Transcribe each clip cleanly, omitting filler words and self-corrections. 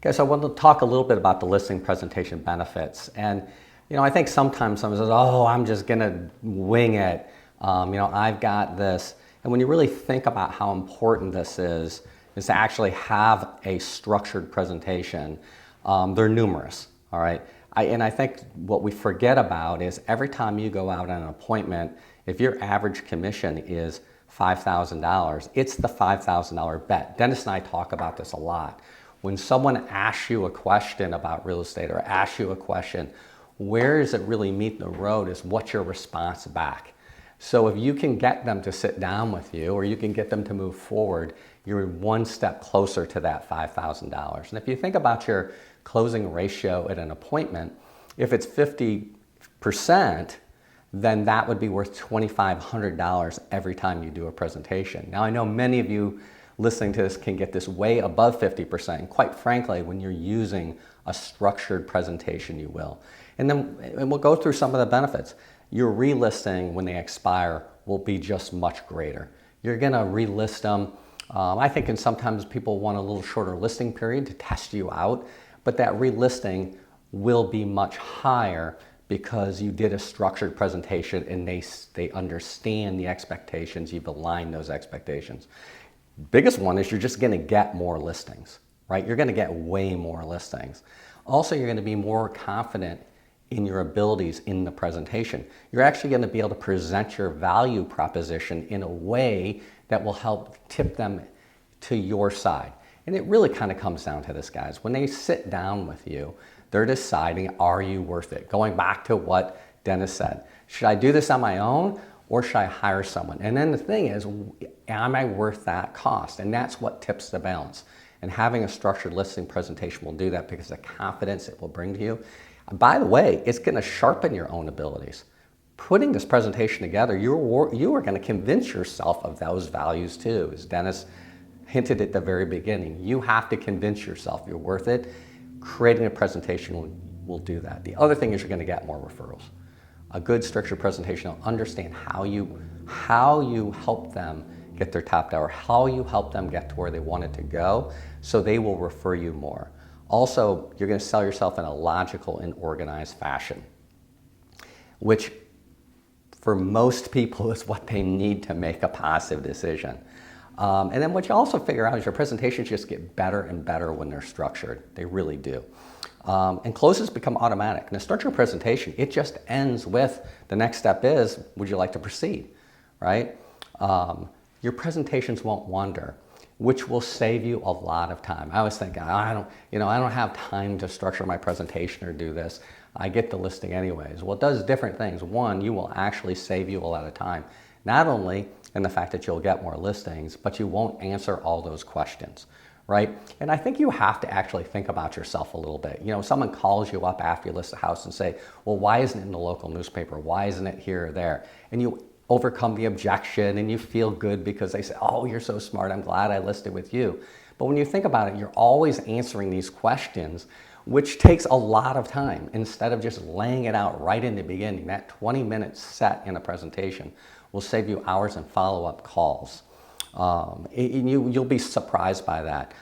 Okay, so I want to talk a little bit about the listing presentation benefits. And, I think sometimes someone says, oh, I'm just going to wing it. I've got this. And when you really think about how important this is to actually have a structured presentation. They're numerous, all right? And I think what we forget about is every time you go out on an appointment, if your average commission is $5,000, it's the $5,000 bet. Dennis and I talk about this a lot. When someone asks you a question about real estate or asks you a question, where does it really meet the road is what's your response back. So if you can get them to sit down with you or you can get them to move forward, you're one step closer to that $5,000. And if you think about your closing ratio at an appointment, if it's 50%, then that would be worth $2,500 every time you do a presentation. Now I know many of you listening to this can get this way above 50%, and quite frankly, when you're using a structured presentation, you will. And we'll go through some of the benefits. Your relisting when they expire will be just much greater. You're gonna relist them. I think and sometimes people want a little shorter listing period to test you out, but that relisting will be much higher because you did a structured presentation and they understand the expectations, you've aligned those expectations. Biggest one is you're just gonna get more listings, right? You're gonna get way more listings. Also, you're gonna be more confident in your abilities in the presentation. You're actually gonna be able to present your value proposition in a way that will help tip them to your side. And it really kind of comes down to this, guys. When they sit down with you, they're deciding, are you worth it? Going back to what Dennis said, should I do this on my own or should I hire someone? And then the thing is, am I worth that cost? And that's what tips the balance. And having a structured listing presentation will do that because of the confidence it will bring to you. By the way, it's going to sharpen your own abilities. Putting this presentation together, you are going to convince yourself of those values too. As Dennis hinted at the very beginning, you have to convince yourself you're worth it. Creating a presentation will do that. The other thing is you're going to get more referrals. A good structured presentation will understand how you help them get their top dollar, how you help them get to where they wanted to go, so they will refer you more. Also, you're going to sell yourself in a logical and organized fashion, which for most people is what they need to make a positive decision. And then what you also figure out is your presentations just get better and better when they're structured. They really do. And closes become automatic. In a structured presentation, it just ends with the next step is, would you like to proceed, right? Your presentations won't wander, which will save you a lot of time. I was thinking, I don't have time to structure my presentation or do this. I get the listing anyways. Well, it does different things. One, you will actually save you a lot of time. Not only in the fact that you'll get more listings, but you won't answer all those questions, right? And I think you have to actually think about yourself a little bit. Someone calls you up after you list a house and say, well, why isn't it in the local newspaper? Why isn't it here or there? And you overcome the objection and you feel good because they say, oh, you're so smart, I'm glad I listed with you. But when you think about it, you're always answering these questions, which takes a lot of time instead of just laying it out right in the beginning. That 20 minutes set in a presentation will save you hours in follow-up calls. You'll be surprised by that.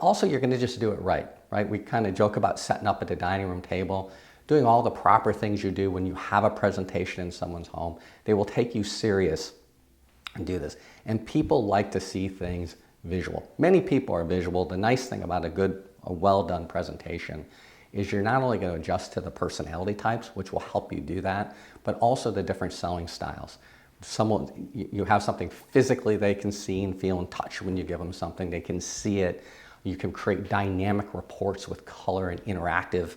Also, you're gonna just do it right? We kind of joke about setting up at the dining room table, doing all the proper things you do when you have a presentation in someone's home. They will take you serious and do this. And people like to see things visual. Many people are visual. The nice thing about a well-done presentation is you're not only going to adjust to the personality types, which will help you do that, but also the different selling styles. You have something physically they can see and feel and touch when you give them something. They can see it. You can create dynamic reports with color and interactive.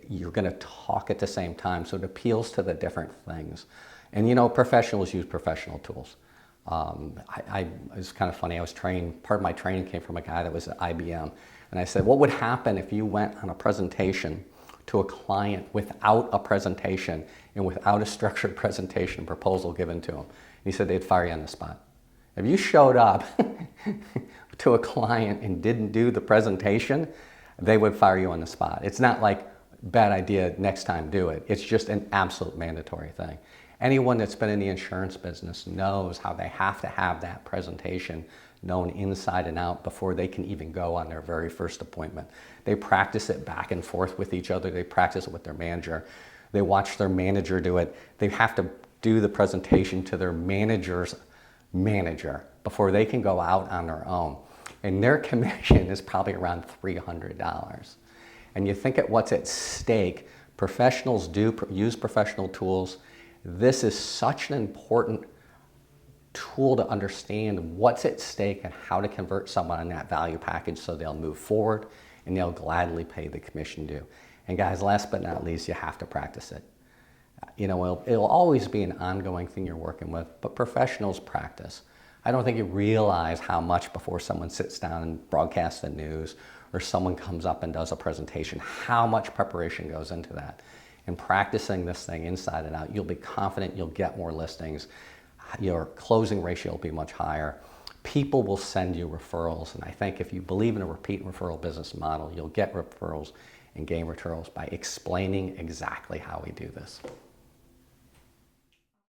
You're going to talk at the same time, so it appeals to the different things. And professionals use professional tools. It's kind of funny, part of my training came from a guy that was at IBM, and I said, what would happen if you went on a presentation to a client without a presentation and without a structured presentation proposal given to him? And he said they'd fire you on the spot. If you showed up to a client and didn't do the presentation, they would fire you on the spot. It's not like, bad idea, next time do it. It's just an absolute mandatory thing. Anyone that's been in the insurance business knows how they have to have that presentation known inside and out before they can even go on their very first appointment. They practice it back and forth with each other. They practice it with their manager. They watch their manager do it. They have to do the presentation to their manager's manager before they can go out on their own. And their commission is probably around $300. And you think at what's at stake. Professionals do use professional tools. This is such an important tool to understand what's at stake and how to convert someone on that value package so they'll move forward and they'll gladly pay the commission due. And guys, last but not least, you have to practice it. You know, it'll always be an ongoing thing you're working with, but professionals practice. I don't think you realize how much before someone sits down and broadcasts the news or someone comes up and does a presentation, how much preparation goes into that. And practicing this thing inside and out, you'll be confident you'll get more listings. Your closing ratio will be much higher. People will send you referrals. And I think if you believe in a repeat referral business model, you'll get referrals and gain referrals by explaining exactly how we do this.